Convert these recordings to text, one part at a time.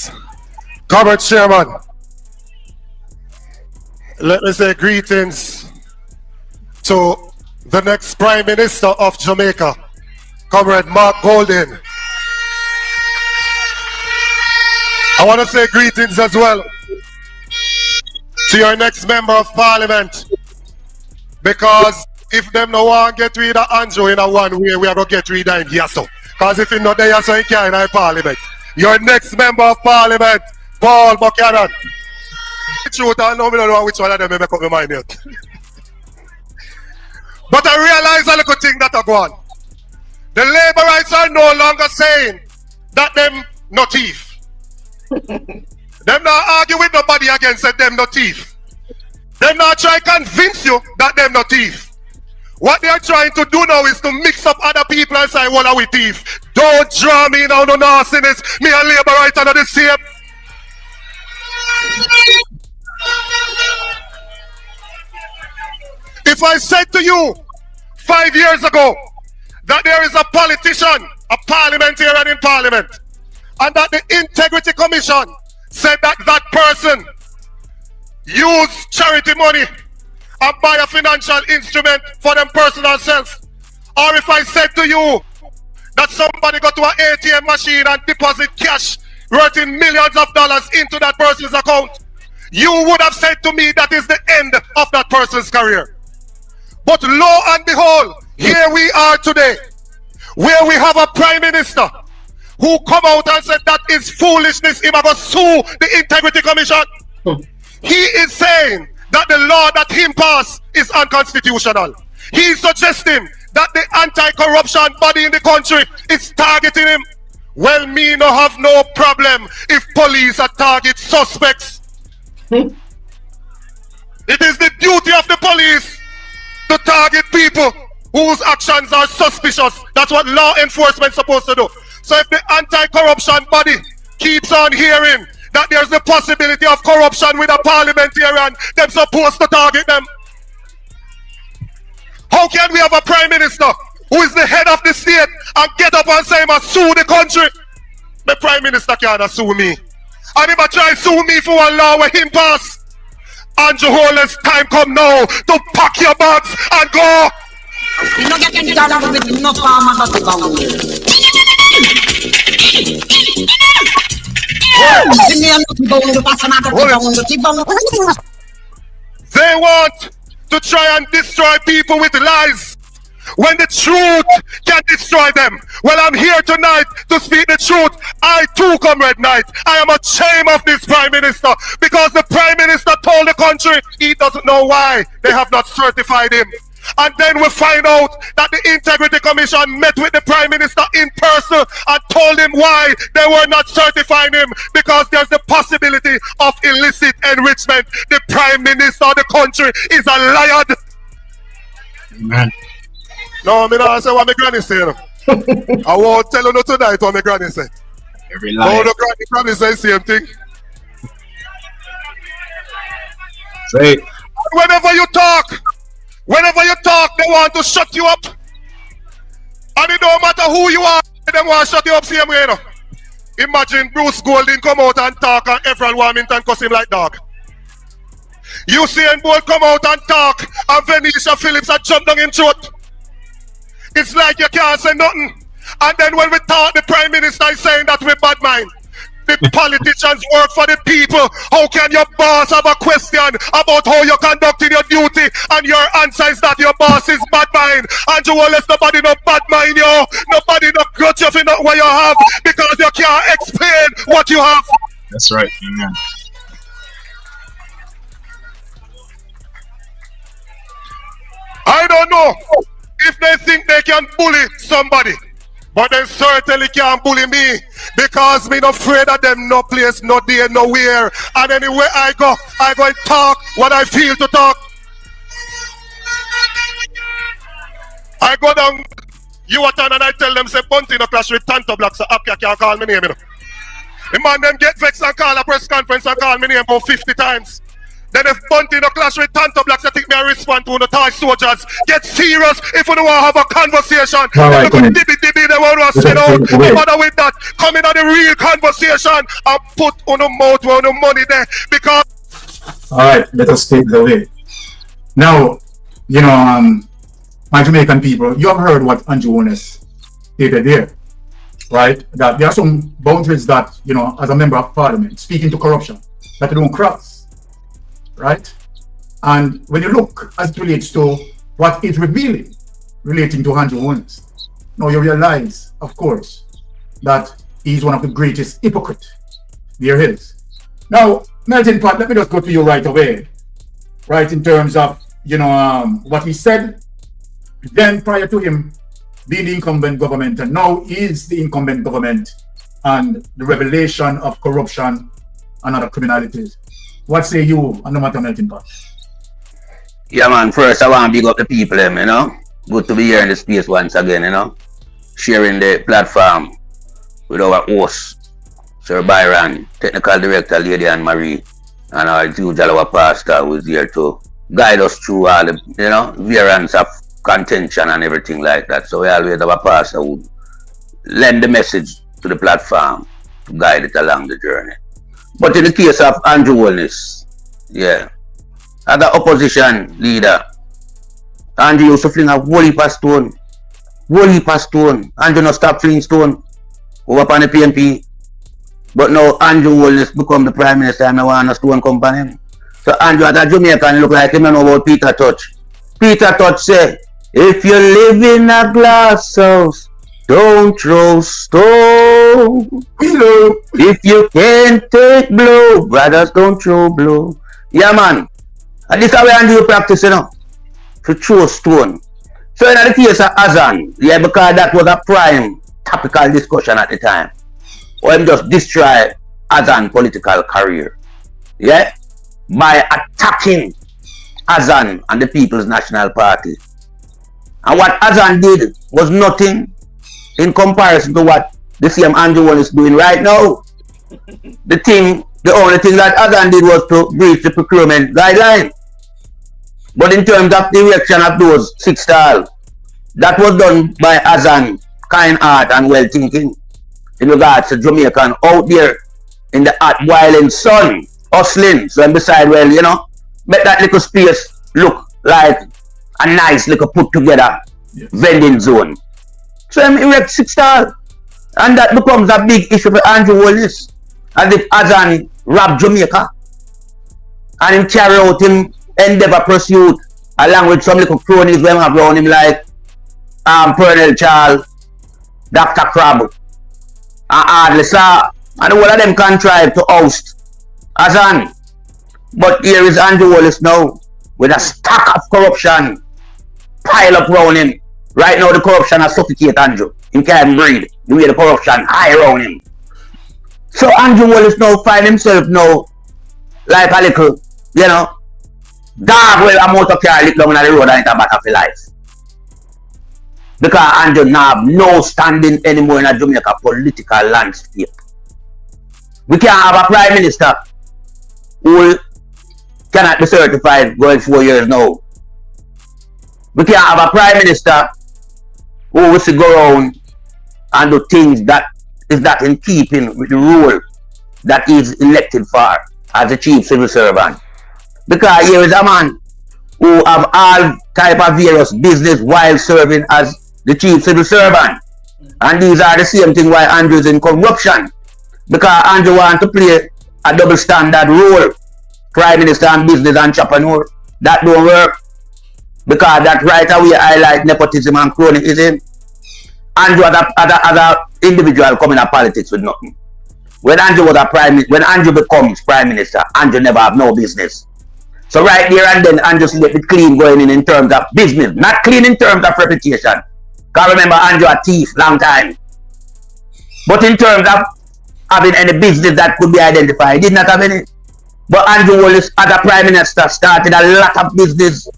Greetings, Comrade Chairman. Let me say greetings to the next Prime Minister of Jamaica, Comrade Mark Golding. I want to say greetings as well to your next Member of Parliament, because if them no one get rid of Andrew in a one way, we are going to get rid of him, yes, so. Because if he not there, so he can't in Parliament. Your next Member of Parliament, Paul Buchanan. The truth, I don't know which one of them make up my mind yet. But I realize a little thing that I go on. The Labourites are no longer saying that them no thief. Them not argue with nobody against it, them no thief. Them not try to convince you that them no thief. What they are trying to do now is to mix up other people and say, well, are we thief? Don't draw me now, no nastiness. Me and Labourite are the same. If I said to you 5 years ago that there is a politician, a parliamentarian in Parliament, and that the Integrity Commission said that that person used charity money and buy a financial instrument for them personal self, or if I said to you that somebody got to an ATM machine and deposit cash worth in millions of dollars into that person's account, you would have said to me that is the end of that person's career. But lo and behold, here we are today, where we have a Prime Minister who come out and said that is foolishness, he must sue the Integrity Commission. He is saying that the law that him passed is unconstitutional. He is suggesting that the anti-corruption body in the country is targeting him. Well, me no have no problem if police are target suspects. It is the duty of the police to target people whose actions are suspicious. That's what law enforcement is supposed to do. So if the anti-corruption body keeps on hearing that there's the possibility of corruption with a parliamentarian, they're supposed to target them. How can we have a Prime Minister who is the head of the state and get up and say, I sue the country? The Prime Minister can't sue me. And if I try to sue me for a law where him pass, Andrew Holland's time come now to pack your bags and go. You don't get any dollar with no farmer not to go. They want to try and destroy people with lies when the truth can destroy them. Well, I'm here tonight to speak the truth. I too, Comrade Knight, I am ashamed of this Prime Minister, because the Prime Minister told the country he doesn't know why they have not certified him. And then we find out that the Integrity Commission met with the Prime Minister in person and told him why they were not certifying him, because there's the possibility of illicit enrichment. The Prime Minister of the country is a liar. Amen. No, me not say what my granny said. I won't tell you no tonight what my granny said. Every lie. No, the granny say the same thing. Say. Whenever you talk, they want to shut you up. And it don't matter who you are, they want to shut you up same way. Imagine Bruce Golding come out and talk and everyone want him and cuss him like dog. Usain Bolt come out and talk and Venetia Phillips and jump down in throat. It's like you can't say nothing. And then when we talk, the Prime Minister is saying that we're bad mind. The politicians work for the people. How can your boss have a question about how you're conducting your duty and your answer is that your boss is bad mind? Andrew Wallace, nobody no bad mind you. Nobody no grudge you for not what you have, because you can't explain what you have. That's right. Amen. I don't know if they think they can bully somebody, but they certainly can't bully me, because me not afraid of them no place, no day, nowhere. And anywhere I go and talk what I feel to talk. I go down Yuatan and I tell them, say, Bunty no clash with Tanto Black, so Apia can't call me name. The man them get vexed and call a press conference and call me name about 50 times. Then if Bunty no clash with Tanto Blacks, I think me respond to the Thai soldiers. Get serious if you don't want to have a conversation. Alright, Then dibby, they want to sit out. No matter with that, come in on the real conversation and put on the mouth where the money there. Because Alright, let us take the way. Now, you know, my Jamaican people, you have heard what Andrew Holness stated there, right? That there are some boundaries that, you know, as a member of parliament, speaking to corruption, that you don't cross, right? And when you look as it relates to what is revealing relating to Andrew Holness, now you realize, of course, that he's one of the greatest hypocrites there is. Now, Melting Pot, let me just go to you right away, right, in terms of, you know, what he said then prior to him being the incumbent government, and now is the incumbent government, and the revelation of corruption and other criminalities. What say you on the matter, Melting Pot? Yeah, man, first I want to big up the people, you know. Good to be here in the space once again, you know. Sharing the platform with our host, Sir Byron, Technical Director, Lady Anne Marie, and our usual pastor who is here to guide us through all the, you know, variants of contention and everything like that. So we always have a pastor who lend the message to the platform to guide it along the journey. But in the case of Andrew Holness, yeah, as the opposition leader, Andrew used to fling a whole heap of stone. Andrew no stop flinging stone over upon the PNP. But now Andrew Holness become the Prime Minister and no one a stone come upon him. So Andrew as a Jamaican look like him don't know about Peter Touch. Peter Touch say, if you live in a glass house, don't throw stone. If you can't take blow, brothers don't throw blow. Yeah, man. And this is how Andrew practice, you know, to throw stone. So in the case of Azan, yeah, because that was a prime topical discussion at the time. Or him just destroy Azan political career. Yeah? By attacking Azan and the People's National Party. And what Azan did was nothing in comparison to what the same Andrew Holness is doing right now. The only thing that Azan did was to breach the procurement guideline. But in terms of the erection of those 6 stalls, that was done by Azan, kind heart and well thinking in regards to Jamaican out there in the hot boiling sun, hustling. So and beside, well, you know, make that little space look like a nice little put together vending zone. So he erect 6 stalls. And that becomes a big issue for Andrew Holness. As if Azan robbed Jamaica and him carry out him endeavor pursuit along with some little cronies when have around him like Colonel Charles, Dr. Crab, and Adley Saw, and all of them contrive to oust Azan. But here is Andrew Holness now with a stack of corruption pile up around him. Right now the corruption has suffocated Andrew. He can't breathe. The way the corruption high around him. So Andrew Holness now find himself now like a little, you know, dog will a motor car lick down on the road and it's a battle for life. Because Andrew now have no standing anymore in a Jamaica political landscape. We can't have a Prime Minister who cannot be certified going 4 years now. We can't have a Prime Minister who will go around and do things that is not in keeping with the role that he is elected for as the chief civil servant. Because here is a man who have all type of various business while serving as the chief civil servant. And these are the same thing why Andrew is in corruption. Because Andrew wants to play a double standard role. Prime Minister and business entrepreneur. That don't work. Because that right away highlight nepotism and cronyism. Andrew as a individual coming to politics with nothing. When Andrew becomes Prime Minister, Andrew never have no business. So right there and then Andrew let it clean going in terms of business, not clean in terms of reputation. Because remember Andrew a thief long time. But in terms of having any business that could be identified, he did not have any. But Andrew Holness as a Prime Minister started a lot of business,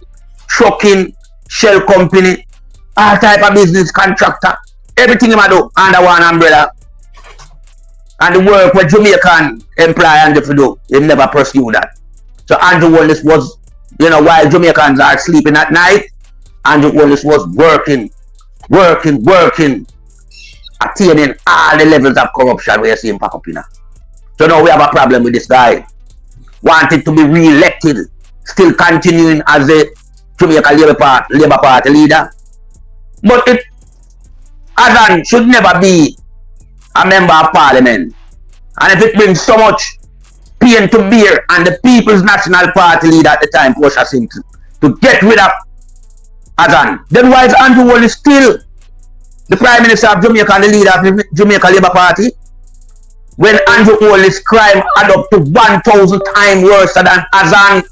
trucking, shell company, all type of business, contractor, everything he do under one umbrella. And the work with Jamaican employer Andrew to do, he never pursue that. So Andrew Wallace was, you know, while Jamaicans are sleeping at night, Andrew Wallace was working, attaining all the levels of corruption we are seeing pop up in. So now we have a problem with this guy. Wanted to be re-elected, still continuing as the Jamaica Labour Party leader. But Azan should never be a member of parliament. And if it brings so much pain to bear and the People's National Party leader at the time, Portia Simpson, to get rid of Azan, then why is Andrew Wallace still the Prime Minister of Jamaica and the leader of the Jamaica Labour Party? When Andrew Wallace's crime add up to 1,000 times worse than Azan.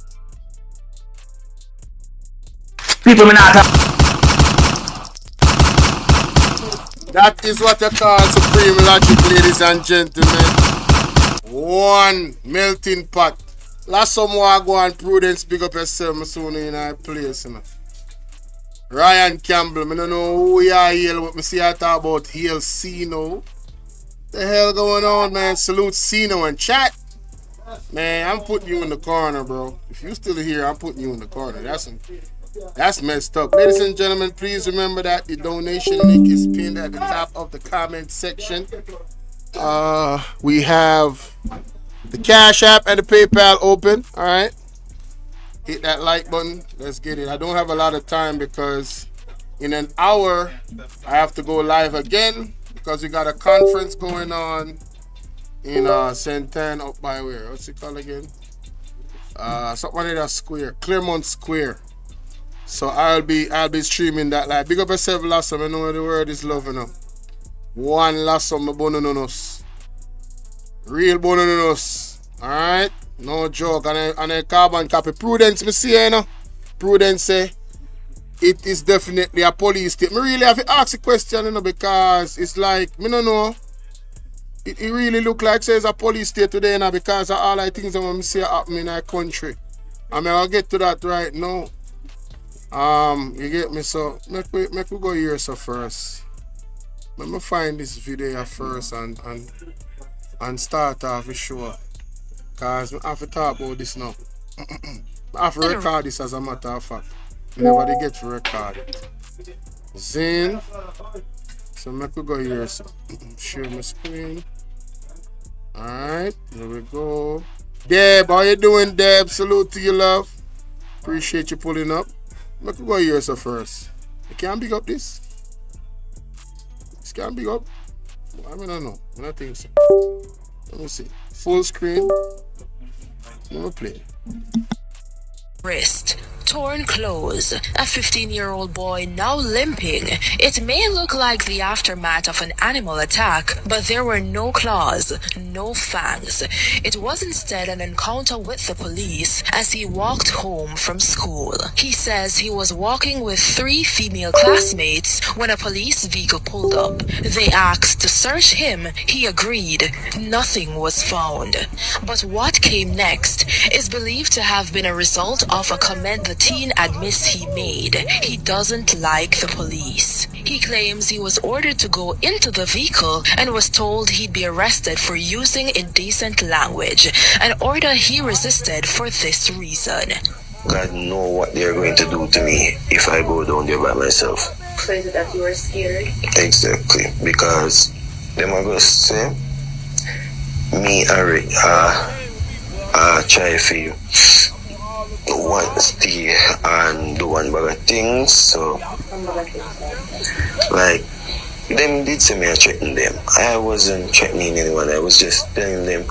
People may not have. That is what you call supreme logic, ladies and gentlemen. One melting pot. Last some more go on Prudence, big up yourself soon in our place. You know. Ryan Campbell, I don't know who you are here, but I see I talk about Hail Cino. The hell going on, man? Salute Cino and chat. Man, I'm putting you in the corner, bro. If you still here, I'm putting you in the corner. That's messed up. Ladies and gentlemen, please remember that the donation link is pinned at the top of the comment section. We have the Cash App and the PayPal open. All right. Hit that like button. Let's get it. I don't have a lot of time because in an hour, I have to go live again because we got a conference going on in Santana up by where? What's it called again? Something in that square. Claremont Square. So I'll be streaming that live. Big up yourself, Lasso. I know the word is love, you know. One Lasso, my bononos. Real bononos. Alright? No joke. And a carbon copy. Prudence, me see, you know. Prudence say it is definitely a police state. Me really have to ask a question, you know, because it's like, me don't know. It really look like says a police state today, you know, because of all the things that we see happen in our country. I mean, I'll get to that right now. You get me? So make we go here so first. Let me find this video first and start off with sure. Cause I have to talk about this now. I have to record this as a matter of fact. Never they get to record it. Zane. So make we go here so share my screen. Alright, here we go. Deb, how you doing, Deb? Salute to you, love. Appreciate you pulling up. Let me go here so first. You can't big up this? This can't big up? I mean, I don't know. I don't think so. Let me see. Full screen. Let me play. Wrist. Torn clothes, a 15-year-old boy now limping. It may look like the aftermath of an animal attack, but there were no claws, no fangs. It was instead an encounter with the police as he walked home from school. He says he was walking with 3 female classmates when a police vehicle pulled up. They asked to search him. He agreed. Nothing was found. But what came next is believed to have been a result of a comment the teen admits he made. He doesn't like the police. He claims he was ordered to go into the vehicle and was told he'd be arrested for using indecent language, an order he resisted for this reason. God know what they're going to do to me if I go down there by myself. So is it that you were scared? Exactly, because them are going to say me try for you. One stay and do one bag of things, so like them did say me I threaten them. I wasn't threatening anyone, I was just telling them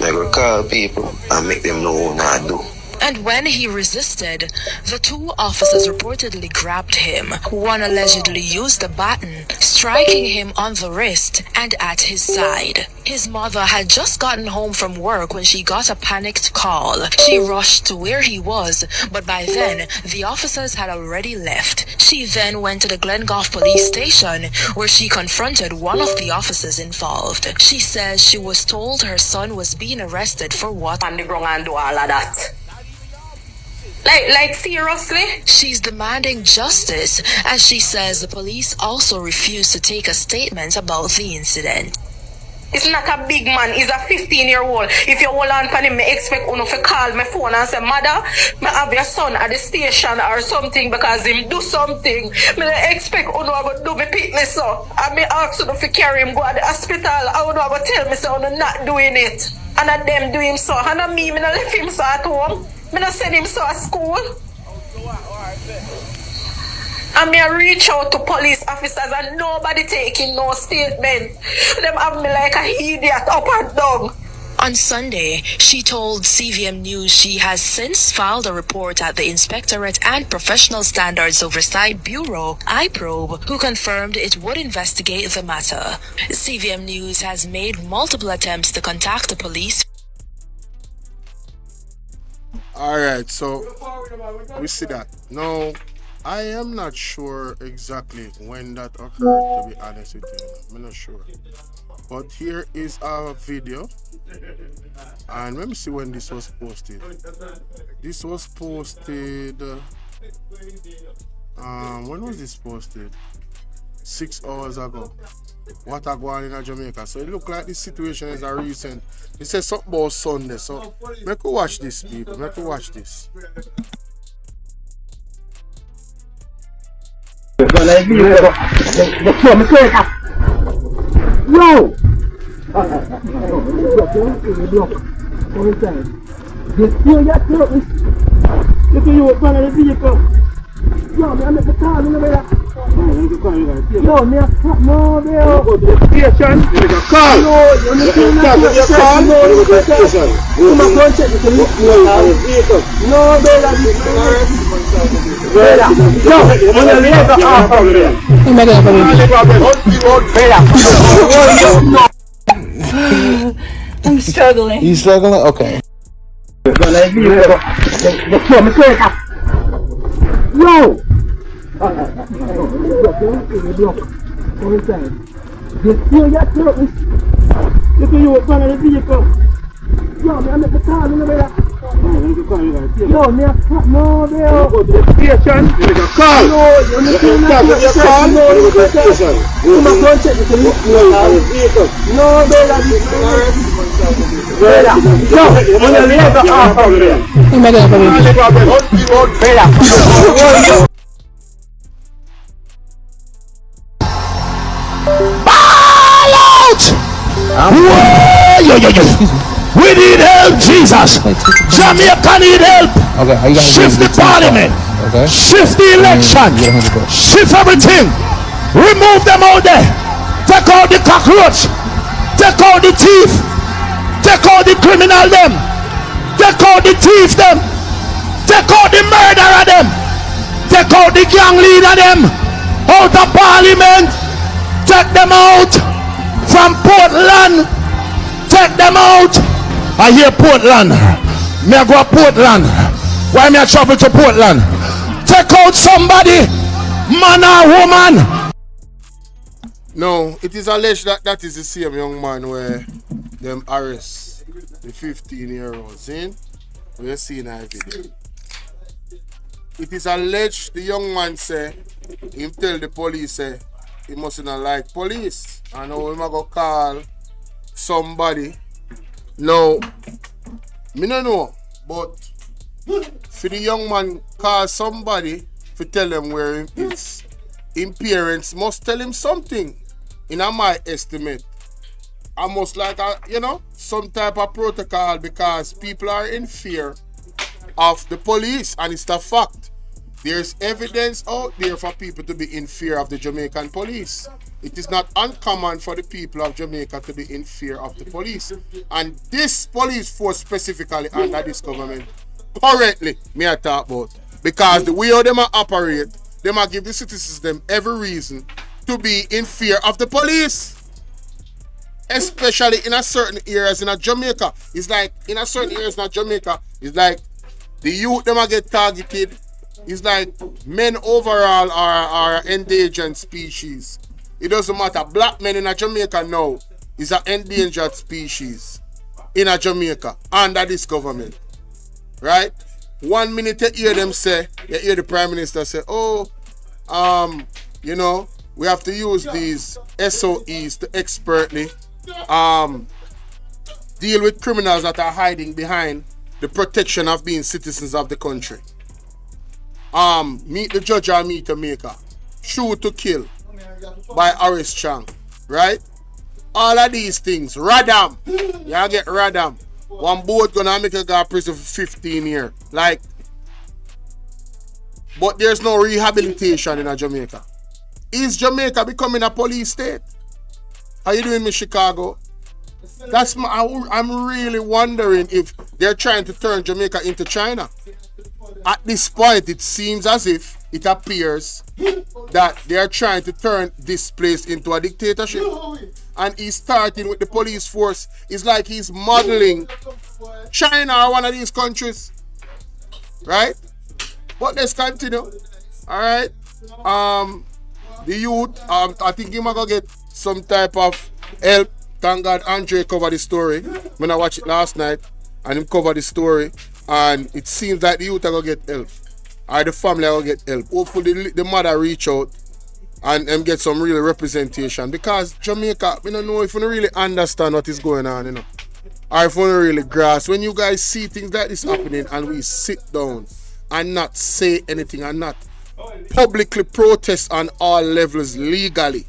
I go call people and make them know what I do. And when he resisted, the 2 officers reportedly grabbed him. One allegedly used a baton, striking him on the wrist and at his side. His mother had just gotten home from work when she got a panicked call. She rushed to where he was, but by then, the officers had already left. She then went to the Glengoff police station, where she confronted one of the officers involved. She says she was told her son was being arrested for what? On the ground and do all of that. Like seriously? She's demanding justice, as she says the police also refused to take a statement about the incident. It's not a big man, he's a 15-year-old. If you hold on for him, me expect uno to call my phone and say, Mother, me have your son at the station or something because him do something. Me don't expect uno to do me pick me so. And me ask uno to carry him go to the hospital. I uno to tell me so uno not doing it. And at them do him so. And at me not left him so at home. Me not send him so at school. And me reach out to police officers and nobody taking no statement. Them have me like a idiot up and down. On Sunday, she told CVM News she has since filed a report at the Inspectorate and Professional Standards Oversight Bureau, IPROBE, who confirmed it would investigate the matter. CVM News has made multiple attempts to contact the police. Alright, so we see that. Now, I am not sure exactly when that occurred, to be honest with you. I'm not sure. But here is our video. And let me see when this was posted. This was posted... when was this posted? 6 hours ago. What are going on in Jamaica? So it look like this situation is a recent. It says something about Sunday. So make you watch this, people. Make you watch this. Yo! Yo, me, I'm at the car, you know that. Yo, me, no, me, go to the station. You make a call. No, you understand that? You call. No, you go to the station. You must go and check the police. No, brother, this is brother. Yo, when you leave the car from there. You make a problem. I'm struggling. You struggling? Okay. Yo! Yo, me, I'm at the car, you know that. Yo, me, no, me, go to the station. You make a call. No, you understand that? You call. No, you go to the station. You must go and check the police. No, brother, this is brother. Yo, when you leave the car from there. You make a problem. Brother. Ball out! Whoa! We need help, Jesus. Jamaica need help. Okay, shift the parliament. Okay. Shift the election. Shift everything. Remove them out there. Take out the cockroach. Take out the thief. Take out the criminal them. Take out the thief them. Take out the murderer them. Take out the gang leader them. Out of parliament. Take them out from Portland. Take them out. I hear Portland. Me I go to Portland. Why me I travel to Portland? Take out somebody, man or woman. No, it is alleged that that is the same young man where them arrest the 15-year-old. See? We are seeing that video. It is alleged the young man say, him tell the police say, he must not like police. And now him a go call somebody. Now, me no know, but for the young man call somebody to tell him where him is, him parents must tell him something. In my estimate, I must like a, some type of protocol because people are in fear of the police, and it's the fact. There's evidence out there for people to be in fear of the Jamaican police. It is not uncommon for the people of Jamaica to be in fear of the police. And this police force specifically under this government, currently, me I talk about. Because the way how them operate, they might give the citizens them every reason to be in fear of the police. Especially in a certain areas in a Jamaica. It's like, in a certain areas in Jamaica, it's like the youth them get targeted. It's like men overall are endangered species. It doesn't matter. Black men in a Jamaica now is an endangered species in a Jamaica under this government. Right? 1 minute you hear them say, you hear the Prime Minister say, we have to use these SOEs to expertly deal with criminals that are hiding behind the protection of being citizens of the country. Meet the Judge or Meet the Maker. Shoot to Kill by Horace Chang, right? All of these things, Radam, y'all get Radam. One boat gonna make a guy prison for 15 years. Like, but there's no rehabilitation in Jamaica. Is Jamaica becoming a police state? How you doing, Miss Chicago? I'm really wondering if they're trying to turn Jamaica into China. At this point, it seems as if it appears that they're trying to turn this place into a dictatorship. And he's starting with the police force. It's like he's modeling China or one of these countries. Right? But let's continue. Alright. The youth, I think you might go get some type of help. Thank God Andre covered the story. When I watched it last night, and him covered the story, and it seems like the youth are going to get help. Or the family are going to get help. Hopefully the mother reach out and get some real representation. Because Jamaica, we don't know if we don't really understand what is going on, you know. Or if we don't really grasp. When you guys see things like this happening and we sit down and not say anything and not publicly protest on all levels legally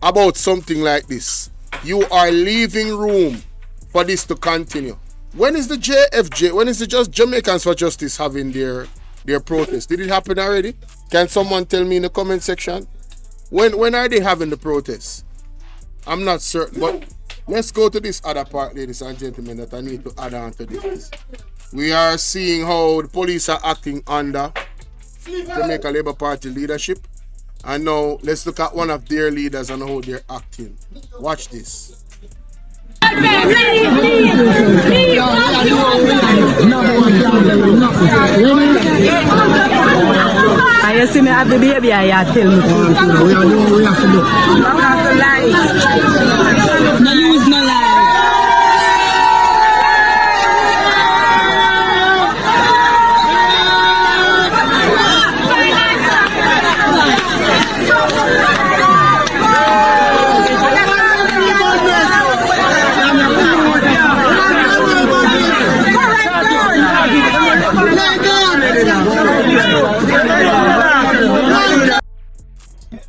about something like this, you are leaving room for this to continue. When is the JFJ, when is the Just Jamaicans for Justice having their protest? Did it happen already? Can someone tell me in the comment section? When are they having the protest? I'm not certain, but let's go to this other part, ladies and gentlemen, that I need to add on to this. We are seeing how the police are acting under Jamaica Labour Party leadership. And now let's look at one of their leaders and how they're acting. Watch this. I see me have the baby, I tell me. We have to look. No use no lie.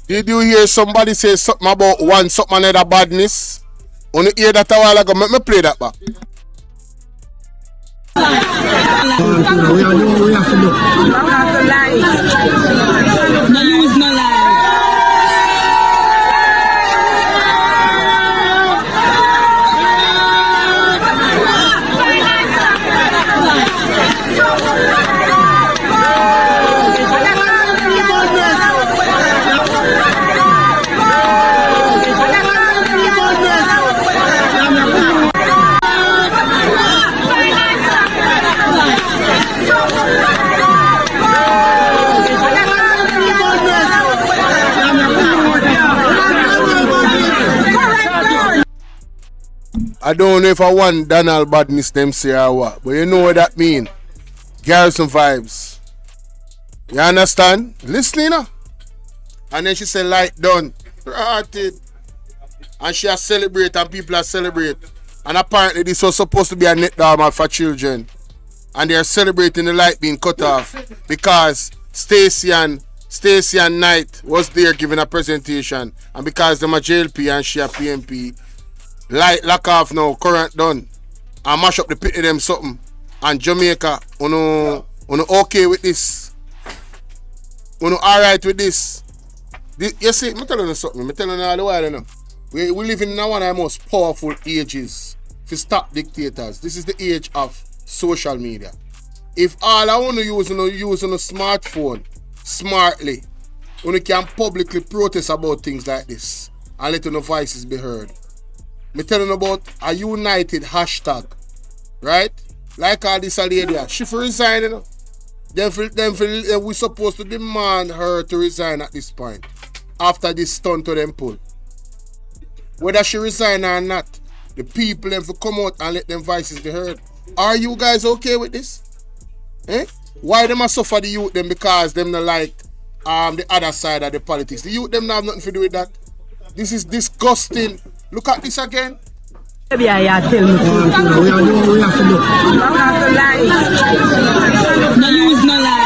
Did you hear somebody say something about something another badness? On you hear that a while ago, let me play that back. We have to look. No use no lie. I don't know if I want Donald Badness them say or what, but you know what that mean. Garrison vibes. You understand? Listening now. And then she said light done. Rotted. And she has celebrate and people are celebrate. And apparently this was supposed to be a net drama for children. And they are celebrating the light being cut off because Stacey and Knight was there giving a presentation. And because them a JLP and she a PMP, light lock off now, current done. And mash up the pit of them something. And Jamaica, uno okay with this. Uno alright with this. You see, I'm telling you something. I'm telling you all the while, you know. We live in one of the most powerful ages to stop dictators. This is the age of social media. If all I want to use on a smartphone smartly, you can publicly protest about things like this and let your voices be heard. I'm telling you about a united hashtag, right? Like all this lady, she for resign, you know. Then we supposed to demand her to resign at this point after this stunt to them pull. Whether she resign or not, the people have to come out and let them voices be heard. Are you guys okay with this? Eh? Why them a suffer the youth them because them not like the other side of the politics? The youth them not have nothing to do with that. This is disgusting. Look at this again. Baby, I tell me something. We have to look. I have to lie. No use no lie.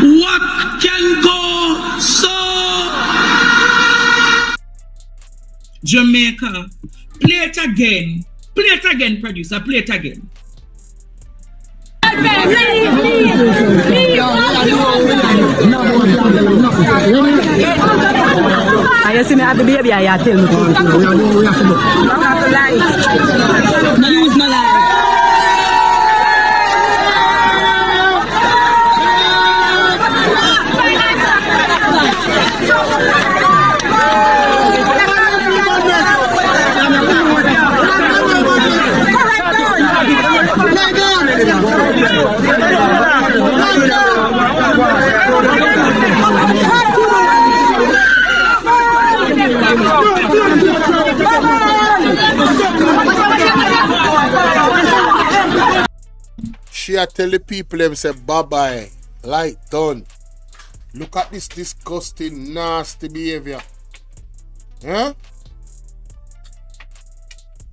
What can go so? Jamaica, play it again. Play it again, producer. Play it again. I see me at the baby, I tell me something. We have to look. I have to lie. No use no lie. She a tell the people them say bye-bye. Light done. Look at this disgusting, nasty behavior. Huh?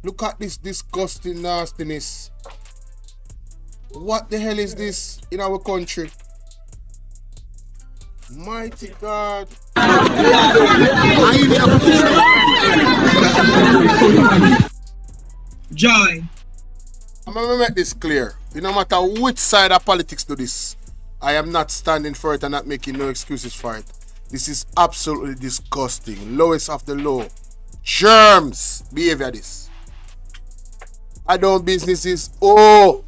Look at this disgusting nastiness. What the hell is this in our country? Mighty God. Joy. I'm gonna make this clear. No matter which side of politics do this, I am not standing for it and not making no excuses for it. This is absolutely disgusting. Lowest of the low. Germs behavior this. I don't businesses. Oh,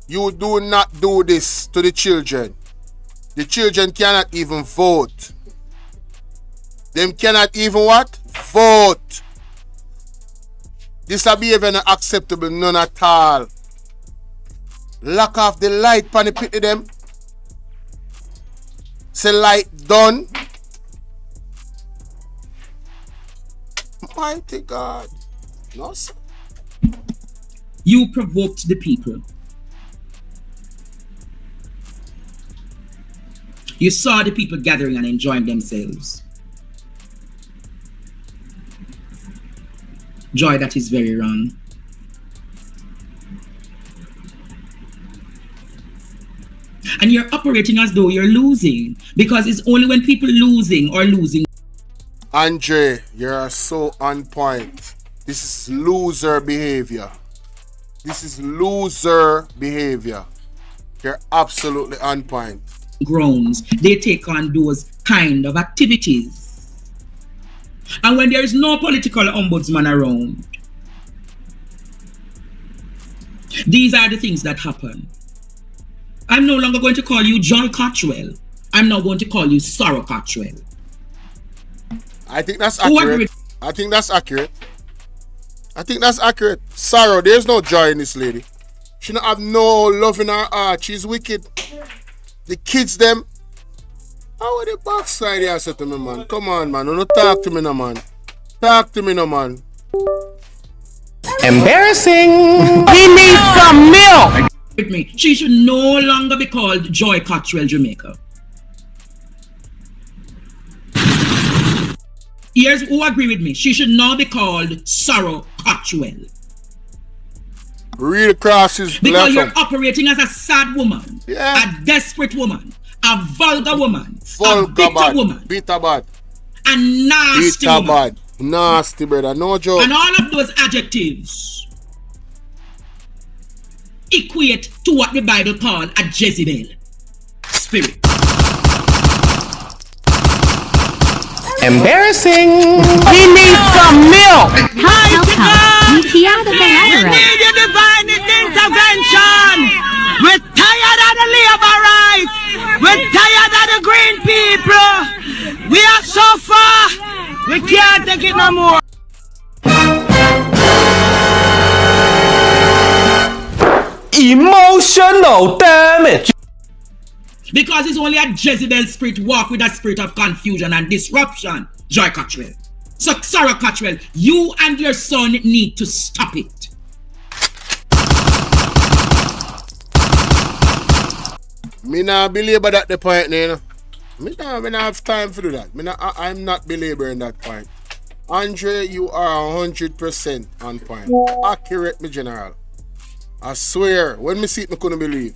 you do not do this to the children. The children cannot even vote. Them cannot even what? Vote. This behavior not acceptable, none at all. Lock off the light pan the pit of them. Say light done. Mighty God. No, sir. You provoked the people. You saw the people gathering and enjoying themselves. Joy, that is very wrong. And you're operating as though you're losing, because it's only when people losing or losing. Andre, you're so on point. This is loser behavior. This is loser behavior. You're absolutely on point. Groans, they take on those kind of activities. And when there is no political ombudsman around, these are the things that happen. I'm no longer going to call you Joy Cottrell. I'm now going to call you Sorrow Cottrell. I think that's accurate. I think that's accurate. I think that's accurate. Sorrow, there's no joy in this lady. She don't have no love in her heart. She's wicked. The kids, them. How are the backside here, say to me, man? Come on, man. Don't talk to me, no, man. Talk to me, no, man. Embarrassing. He needs some milk. With me, she should no longer be called Joy Cottrell Jamaica. Here's who agree with me. She should now be called Sorrow Cottrell. Real crosses. Because you're operating as a sad woman, a desperate woman, a vulgar woman, a bitter woman, bitter bad, a nasty bitter woman. Bad. Nasty, brother. No joke. And all of those adjectives equate to what the Bible called a Jezebel spirit. Embarrassing. He needs some milk. Help. UTI out of the ladder. Need your divine intervention. We're tired of the labor rights. We're tired of the green people. We are so far. We can't take it no more. Emotional damage. Because it's only a Jezebel spirit walk with a spirit of confusion and disruption, Joy Cottrell. So, Sarah Cottrell, you and your son need to stop it. Me not belabor that the point, you know. Me not have time to do that. I'm not belaboring that point. Andre, you are 100% on point. Accurate, me general. I swear, when me see it, me couldn't believe.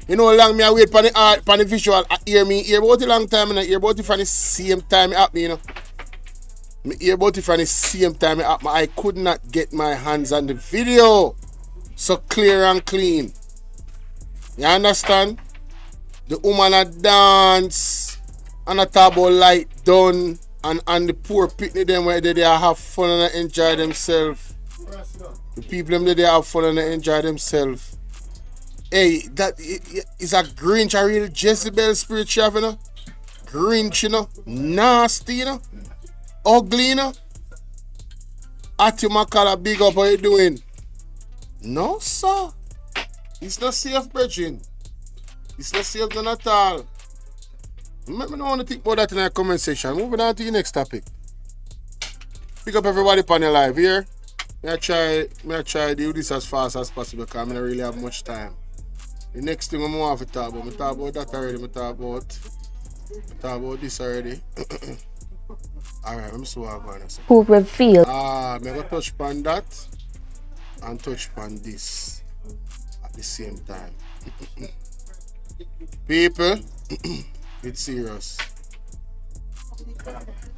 You know how long me I wait for the art, for the visual, I hear about it long time and I hear about it from the same time it happened, you know. Me hear about it from the same time it happened. I could not get my hands on the video so clear and clean. You understand? The woman a dance and a talk about light done and the poor picnic them where they have fun and enjoy themselves. The people them they have fun and enjoy themselves. Hey, that is a Grinch, a real Jezebel spirit, you know? Grinch, you know? Nasty, you know? Ugly, you know? Ati Makala, big up, how you doing? No, sir. It's not safe, brethren. It's not safe none at all. Let me know want to think about that in the comment section. Moving on to the next topic. Pick up everybody on the live here. I try to do this as fast as possible because I don't really have much time. The next thing I'm going to talk about, I talk about that already, I talk about this already. Alright, let me see what I'm going to say. Who revealed I'm going to touch upon that and touch upon this at the same time. People, it's serious.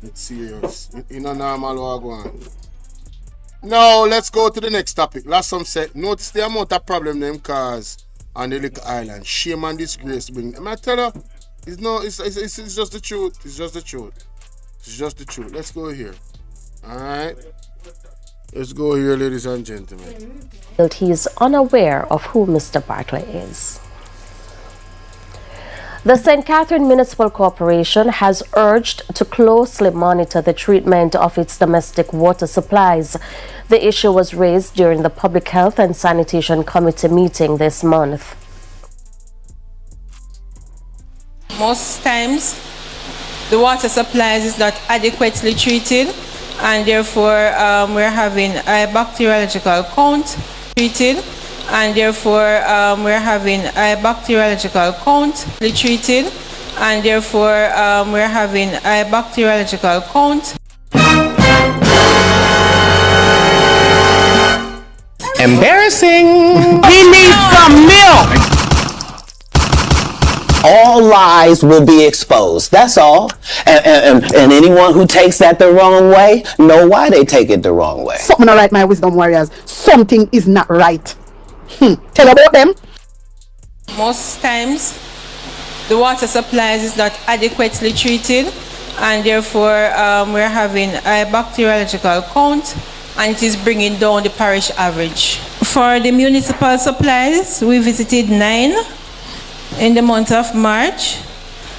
It's serious. It's not normal what going on. Now, let's go to the next topic. Last some said, notice the amount of problem them cause on the little island. Shame and disgrace bring them. I tell you, it's just the truth. It's just the truth. It's just the truth. Let's go here. Alright. Let's go here, ladies and gentlemen. he is unaware of who Mr. Bartley is. The St. Catherine Municipal Corporation has urged to closely monitor the treatment of its domestic water supplies. The issue was raised during the Public Health and Sanitation Committee meeting this month. Most times, the water supplies is not adequately treated, and therefore we're having a bacteriological count treated. And therefore, we're having a bacteriological count treated, and therefore, we're having a bacteriological count. Embarrassing. He needs some milk. All lies will be exposed. That's all. And anyone who takes that the wrong way, know why they take it the wrong way. Something not right, my wisdom warriors. Something is not right. Tell about them. Most times, the water supplies is not adequately treated, and therefore we're having a bacteriological count, and it is bringing down the parish average. For the municipal supplies, we visited 9 in the month of March,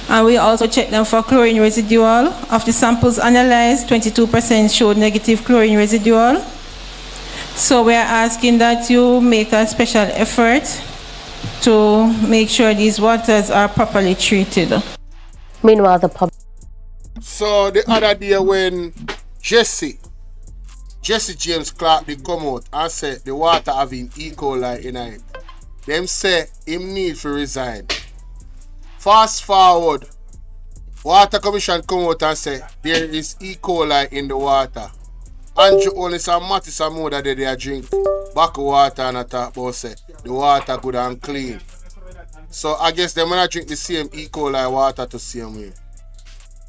and we also checked them for chlorine residual. Of the samples analyzed, 22% showed negative chlorine residual. So we are asking that you make a special effort to make sure these waters are properly treated. Meanwhile, the public. So the other day when Jesse James Clark did come out and say the water having E. coli in it, them say him need to resign. Fast forward, Water Commission come out and say there is E. coli in the water. Andrew only some Mattis and more that they drink back water and talk about say the water good and clean. So I guess them when I drink the same E. coli water to same way.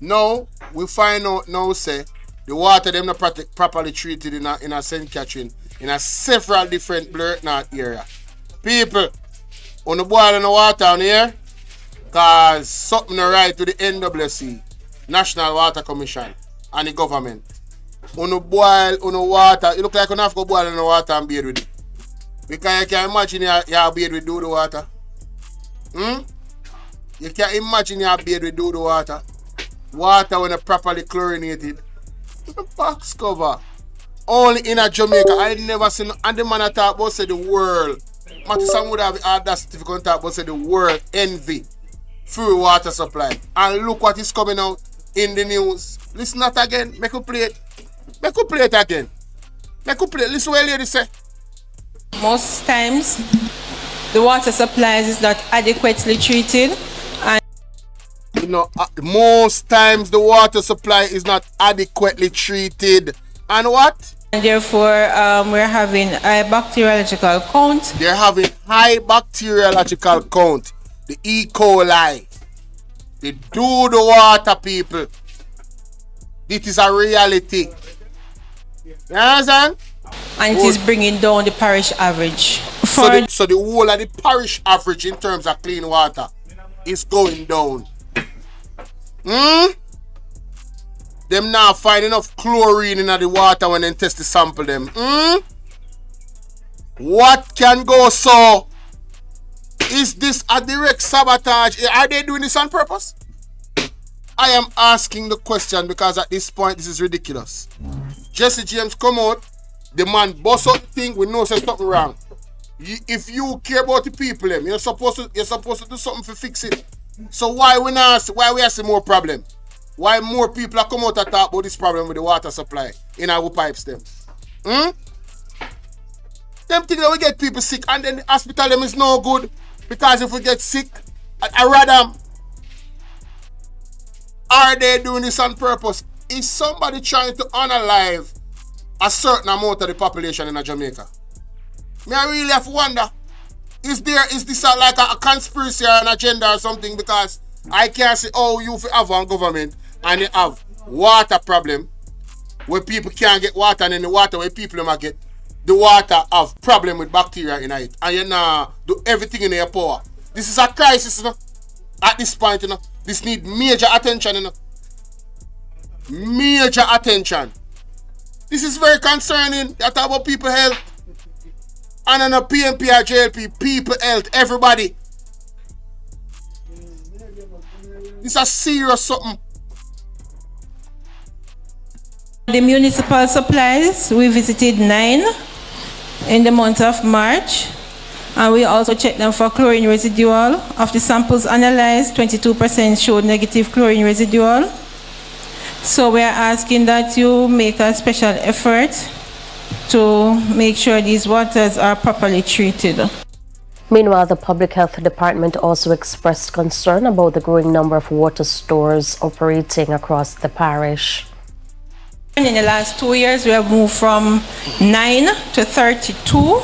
Now we find out now say the water them not properly treated in a St. Catherine in a several different blurred north area. People on the boil in the water on here cause something right to the NWC, National Water Commission. and the government. Uno boil, uno water. You look like you have to boil in the water and bathe with it. Because you can imagine you bathe with the water. You can imagine you bathe with the water. Water when it's properly chlorinated. The box cover. Only in a Jamaica. I never seen, and the man I talk about say the world. Matison would have audacity to talk about say the world envy through water supply. And look what is coming out in the news. Listen that again. Make you play it. Make you play it again. Make you play it. Listen what lady say. Most times, the water supplies is not adequately treated. And you know, most times the water supply is not adequately treated. And what? And therefore, we're having high bacteriological count. They're having high bacteriological count. The E. coli. They do the water, people. This is a reality. You understand? And it is bringing down the parish average. So the whole of the parish average in terms of clean water is going down. Them now find enough chlorine in the water when they test the sample them. What can go so? Is this a direct sabotage? Are they doing this on purpose? I am asking the question because at this point this is ridiculous. Jesse James come out, the man boss out the thing, we know there's something wrong. If you care about the people, you're supposed to do something to fix it. So why we are seeing more problem? Why more people are come out and talk about this problem with the water supply in our pipes them? Them think that we get people sick and then the hospital them is no good because if we get sick, I rather are they doing this on purpose? Is somebody trying to unalive a certain amount of the population in Jamaica? Me I really have to wonder. Is this like a conspiracy or an agenda or something? Because I can't see how you have one government and you have water problem where people can't get water, and then the water where people might get the water have problem with bacteria in it, and you now do everything in your power. This is a crisis, you know? At this point, you know. This need major attention, you know. Major attention. This is very concerning. You talk about people health. And on a PNP or JLP, people health, everybody. This is a serious something. The municipal supplies, we visited 9 in the month of March. And we also checked them for chlorine residual. Of the samples analyzed, 22% showed negative chlorine residual. So we are asking that you make a special effort to make sure these waters are properly treated. Meanwhile, the Public Health Department also expressed concern about the growing number of water stores operating across the parish. In the last 2 years, we have moved from 9 to 32.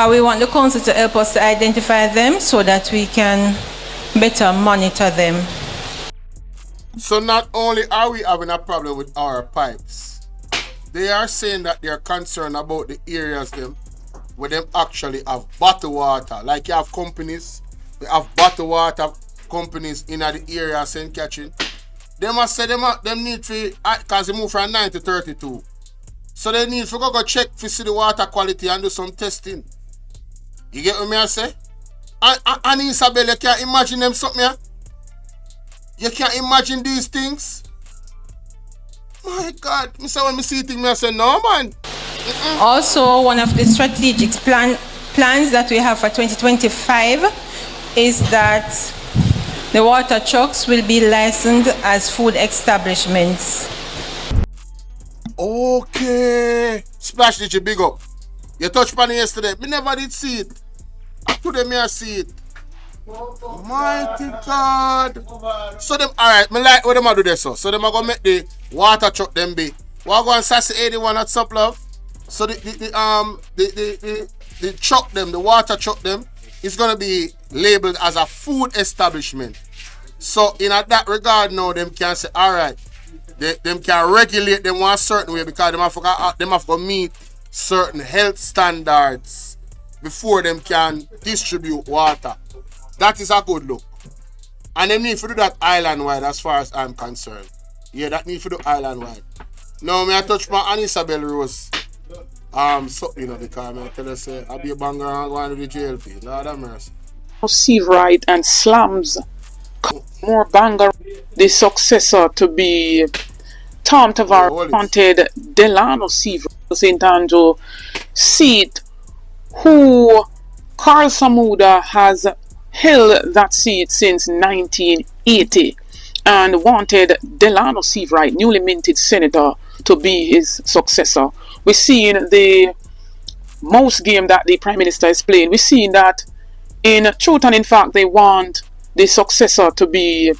We want the council to help us to identify them so that we can better monitor them. So not only are we having a problem with our pipes, they are saying that they are concerned about the areas where them actually have bottled water. Like you have companies, they have bottled water companies in the area of St. Catherine. They must say them need to, because they move from 9 to 32. So they need to go check to see the water quality and do some testing. You get what I say? And Isabel, you can't imagine them something here? You can't imagine these things? My God, when I see things, I say, no, man. Also, one of the strategic plans that we have for 2025 is that the water trucks will be licensed as food establishments. Okay. Splash did you big up? You touched upon it yesterday. Me never did see it. Today me I see it. Mighty God. So them, alright, me like what them a do this so. So them a go make the water truck them be. What go on Sassy 81 at Sup Love? So the truck them, the water truck them, is gonna be labeled as a food establishment. So in that regard now them can say, alright, them can regulate them one certain way because them have to meet certain health standards before them can distribute water. That is a good look. And they need to do that island-wide as far as I'm concerned. Yeah, that need for the island wide. Now, me I touch my Annie Isabel Rose. So, because I tell us, I be a banger and going to the JLP. Lord have mercy. Receive right and slams more banger. The successor to be Tom Tavares wanted Delano Seaver St. Andrew seat, who Carl Samuda has held that seat since 1980 and wanted Delano Seaver, newly minted senator, to be his successor. We're seeing the mouse game that the Prime Minister is playing. We're seeing that in truth and in fact they want the successor to be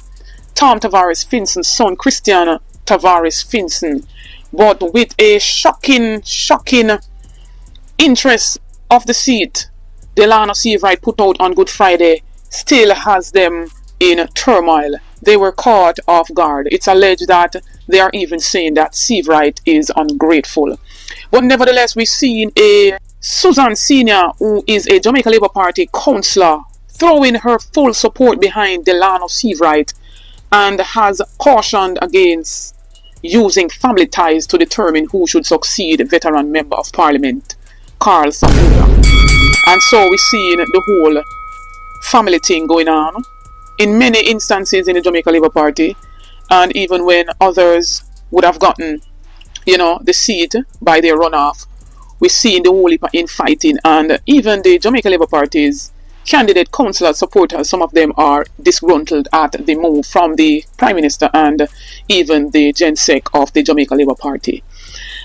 Tom Tavares Finson's son, Christian Tavares Finson, but with a shocking interest of the seat Delano Seaver put out on Good Friday still has them in turmoil. They were caught off guard. It's alleged that they are even saying that Seaver is ungrateful. But nevertheless, we've seen a Susan Senior, who is a Jamaica Labour Party councillor, throwing her full support behind Delano Seaver and has cautioned against using family ties to determine who should succeed veteran Member of Parliament Carl Samuda. And so we're seeing the whole family thing going on in many instances in the Jamaica Labour Party, and even when others would have gotten, the seat by their runoff, we're seeing the whole heap of infighting, and even the Jamaica Labour Party's candidate councillor supporters, some of them are disgruntled at the move from the Prime Minister and even the Gensec of the Jamaica Labour Party.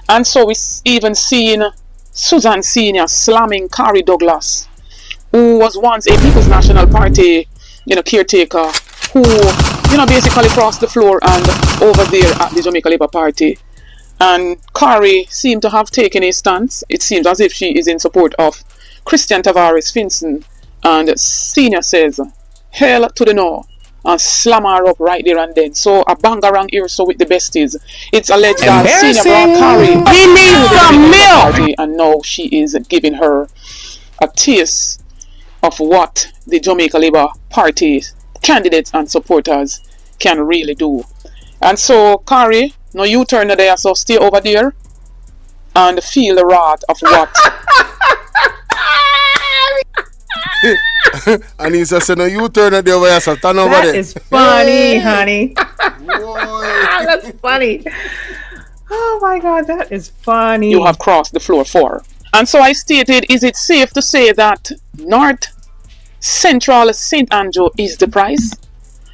And so we're even seeing Susan Senior slamming Carrie Douglas, who was once a People's National Party, caretaker, who, basically crossed the floor and over there at the Jamaica Labour Party. And Carrie seemed to have taken a stance. It seems as if she is in support of Christian Tavares Finson. And Senior says, hell to the no, and slam her up right there and then. So a bangarang here so with the besties. It's alleged that Senior brought Carrie He needs some milk. And now she is giving her a taste of what the Jamaica Labour Party candidates and supporters can really do. And so, Carrie, now you turn there, so stay over there and feel the wrath of what. And he says, no, you turn there over here, so turn over there. That is funny, honey. That's funny. Oh my God, that is funny. You have crossed the floor for. And so I stated, is it safe to say that North Central St. Andrew is the price?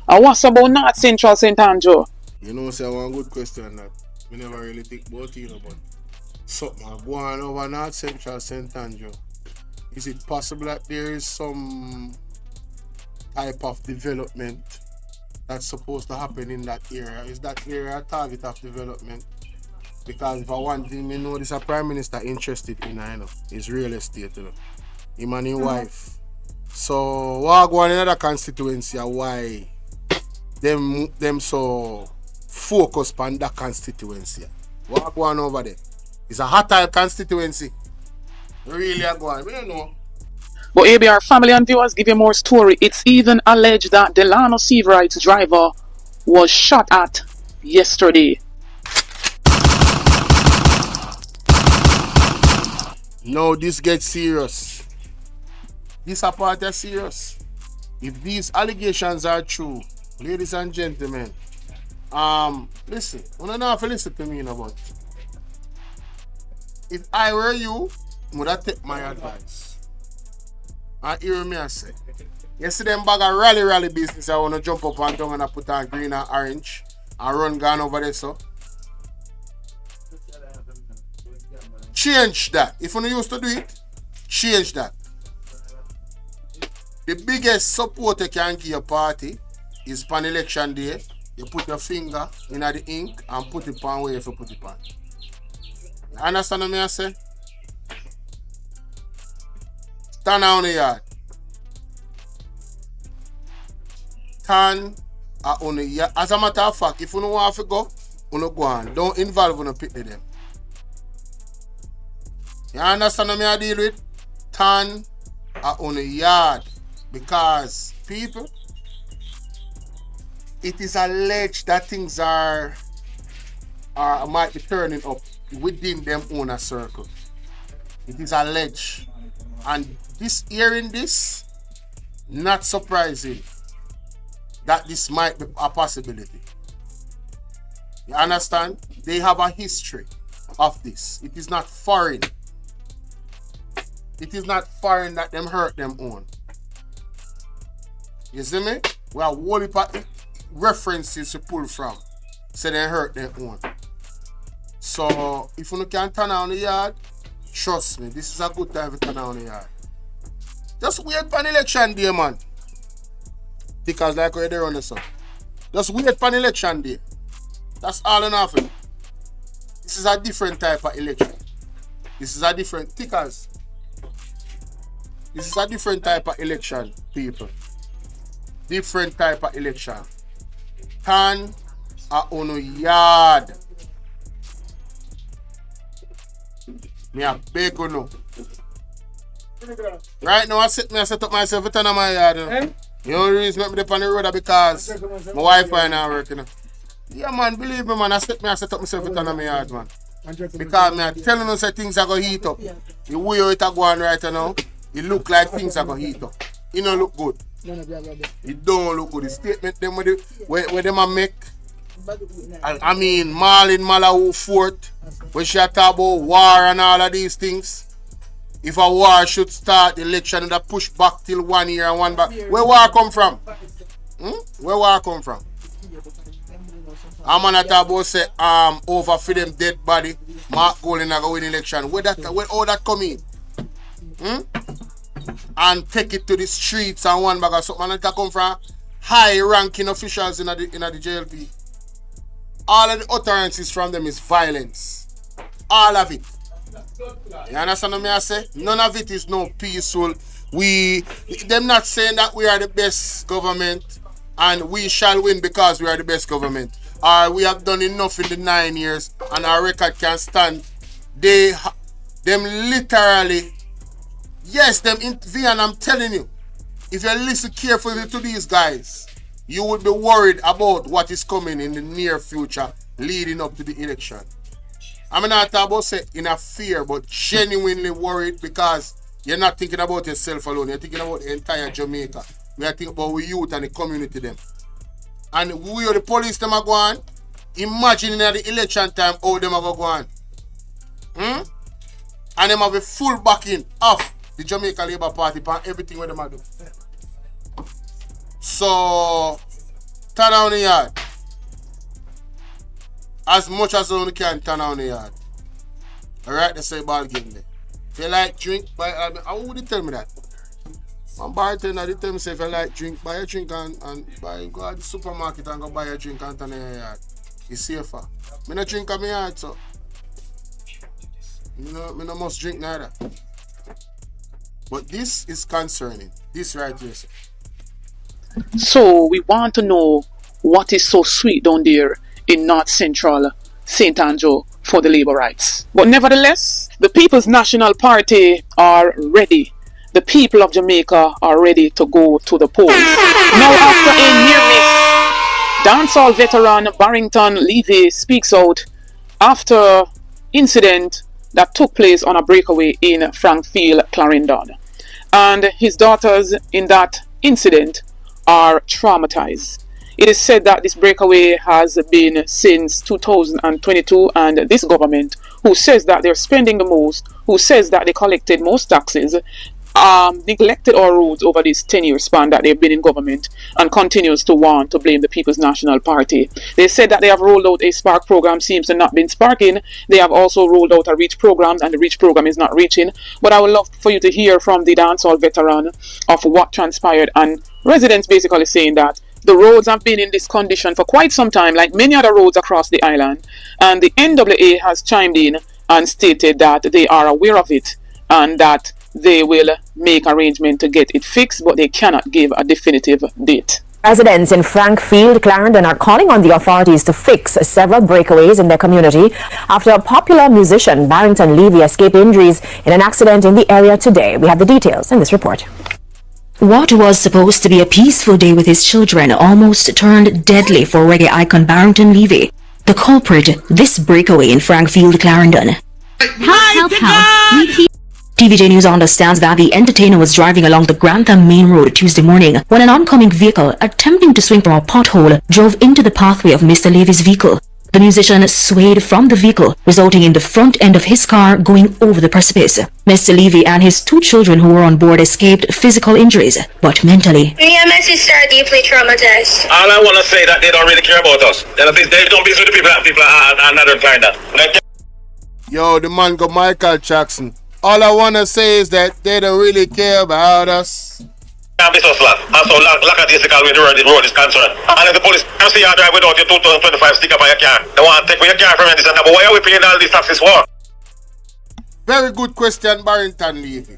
And what's about North Central St. Andrew? Say one good question that we never really think about but something going over North Central St. Andrew. Is it possible that there is some type of development that's supposed to happen in that area? Is that area a target of development? Because for one thing, we know this a Prime Minister interested in his real estate, him and his wife. So what go on in another constituency why them so focused on that constituency? What go on over there? It's a hostile constituency. Really a go on. We don't know. But ABR family and viewers, give you more story. It's even alleged that Delano Seaverite's driver was shot at yesterday. No, this gets serious. This part is serious. If these allegations are true, ladies and gentlemen, listen, you don't have to listen to me about. If I were you, I would have take my advice. And hear me I say. Yesterday, them bag of rally business, I want to jump up and down and put on green and orange and run gun over there, so. Change that. If you don't used to do it, change that. The biggest support you can give your party is on election day. You put your finger in the ink and put it on where you put it on. You understand what I say? Stand on the yard. Stand on the yard. As a matter of fact, if you don't want to go, you don't go on. Don't involve in the pit them. You understand what I deal with? Stand on the yard. Because people, it is alleged that things are or might be turning up within them own circle. It is alleged. And hearing this, not surprising that this might be a possibility. You understand? They have a history of this. It is not foreign. It is not foreign that them hurt them own. You see me? We have a whole heap of references to pull from. So they hurt their own. So if you can turn on the yard, trust me, this is a good time to turn on the yard. Just wait for the election day, man. Because like where they're on the sun. Just wait for the election day. That's all enough. This is a different type of election. This is a different tickers. This is a different type of election, people. Different type of election. Turn on a yard. Me a beg you know. Right now I set up myself to turn on my yard. The only reason I make me on the road because my Wi-Fi not working. Yeah man, believe me man, I set up myself to turn on my yard man. Because me telling you say things are going to heat up. The way it are going right now, it look like things are going to heat up. It don't look good. It don't look good. The statement them where them make. I mean Marlin Malawu Fort, when she talk about war and all of these things. If a war should start, the election would push back till 1 year and one back. Where war come from? Where war come from? I'm gonna talk about say over for them dead body, Mark Golden go win election. Where all that come in? And take it to the streets and one bag of something that come from high ranking officials in the JLP. All of the utterances from them is violence. All of it. You understand what I say? None of it is no peaceful. Them not saying that we are the best government and we shall win because we are the best government. Or we have done enough in the 9 years and our record can stand. Them literally, yes, them intervene, and I'm telling you, if you listen carefully to these guys, you would be worried about what is coming in the near future leading up to the election. I'm not talking about say in a fear, but genuinely worried because you're not thinking about yourself alone. You're thinking about the entire Jamaica. We are thinking about the youth and the community them. And we or the police them are going. Imagine at the election time how them are going. And them have a full backing of the Jamaica Labour Party for everything what them are do. So turn down the yard. As much as you can turn down the yard. Alright, they say ball game there. If you like drink, buy. How would you tell me that? One bartender they tell me say if you like drink, buy a drink and buy, go to the supermarket and go buy a drink and turn in your yard. It's safer. Me no drink at my yard, so me no must drink neither. But this is concerning. This right here. So we want to know what is so sweet down there in North Central St. Andrew for the labor rights. But nevertheless, the People's National Party are ready. The people of Jamaica are ready to go to the polls. Now after a near miss, dancehall veteran Barrington Levy speaks out after incident that took place on a breakaway in Frankfield, Clarendon. And his daughters in that incident are traumatized. It is said that this breakaway has been since 2022, and this government, who says that they're spending the most, who says that they collected most taxes, neglected our roads over this 10-year span that they've been in government, and continues to want to blame the People's National Party. They said that they have rolled out a Spark program, seems to not been sparking. They have also rolled out a Reach program, and the Reach program is not reaching. But I would love for you to hear from the dancehall veteran of what transpired, and residents basically saying that the roads have been in this condition for quite some time, like many other roads across the island, and the NWA has chimed in and stated that they are aware of it and that they will make arrangement to get it fixed, but they cannot give a definitive date. Residents in Frankfield, Clarendon are calling on the authorities to fix several breakaways in their community after a popular musician, Barrington Levy, escaped injuries in an accident in the area today. We have the details in this report. What was supposed to be a peaceful day with his children almost turned deadly for reggae icon Barrington Levy. The culprit, this breakaway in Frankfield, Clarendon. Help. TVJ News understands that the entertainer was driving along the Grantham Main Road Tuesday morning when an oncoming vehicle, attempting to swing from a pothole, drove into the pathway of Mr. Levy's vehicle. The musician swayed from the vehicle, resulting in the front end of his car going over the precipice. Mr. Levy and his 2 children who were on board escaped physical injuries, but mentally. Me and my sister are deeply traumatized. All I want to say that they don't really care about us. They don't be with the people are not implying that. Yo, the man got Michael Jackson. All I want to say is that they don't really care about us. Can't be so slack. Also, lack of the road is concerned. And if the police can see you drive without your 2025 sticker on your car, they want to take your car from this and that. But why are we paying all these taxes for? Very good question, Barrington Levy.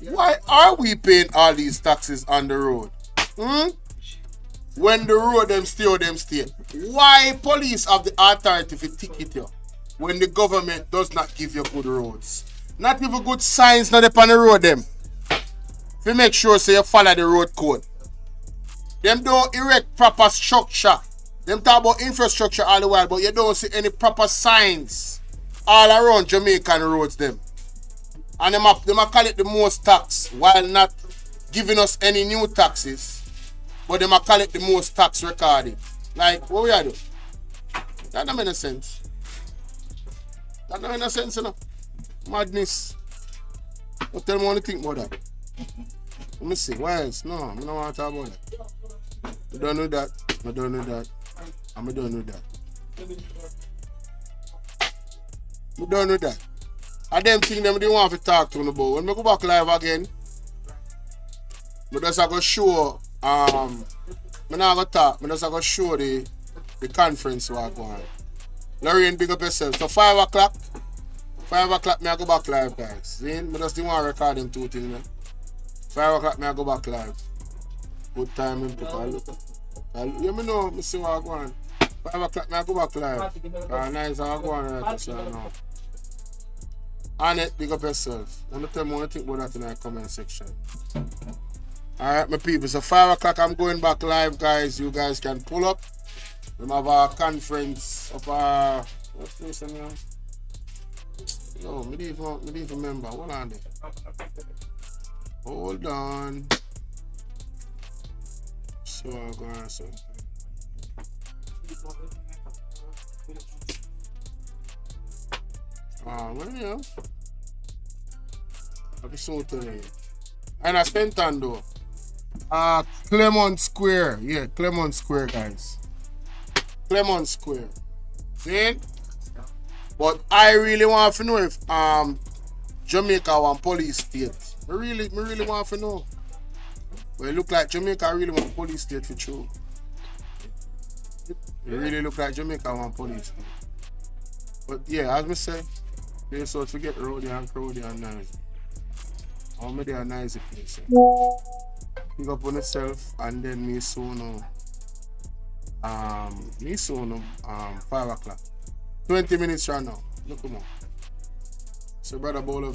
Why are we paying all these taxes on the road? When the road them stay. Why police have the authority to ticket you when the government does not give you good roads? Not even good signs not up on the road them. If you make sure so you follow the road code. Them don't erect proper structure. Them talk about infrastructure all the while, but you don't see any proper signs all around Jamaican roads them. And them a call it the most tax while not giving us any new taxes. But them a call it the most tax recorded. Like, what we are doing? That don't make no sense. That don't make no sense, you know. Madness. But tell me what you think about that. Let me see. Why else? No, I don't want to talk about that. I don't know that. I don't know that. I don't know that. I don't know that. I them think them they want to talk to me about. When I go back live again, I just go show I'm not gonna talk, I just go show the conference what go on. Lorraine, big up yourself. So 5 o'clock. 5 o'clock me I go back live, guys. See? I just didn't want to record them 2 things. Man. 5 o'clock me I go back live. Good time in people. You know, me see what I go on. 5 o'clock me I go back live. Nice I go on right so now. Annette, big up yourself. I want to tell me what you think about that in the comment section. Alright, my people. So 5 o'clock I'm going back live, guys. You guys can pull up. We have our conference of our what's this now? Yo, me don't even remember. Hold on there. Hold on. So I'm going so. Well, yeah. Episode today. And I spent on though. Clermont Square. Yeah, Clermont Square, guys. Clermont Square. See? But I really want to know if Jamaica want police state. I really want to know. But it look like Jamaica really want police state for true. It really look like Jamaica want police state. But yeah, as I say, they sort to get rowdy and crowdy and nice. Or maybe a nice place. Pick up on yourself and then me soon 5 o'clock. 20 minutes right now. Look come on. So brother Bolo.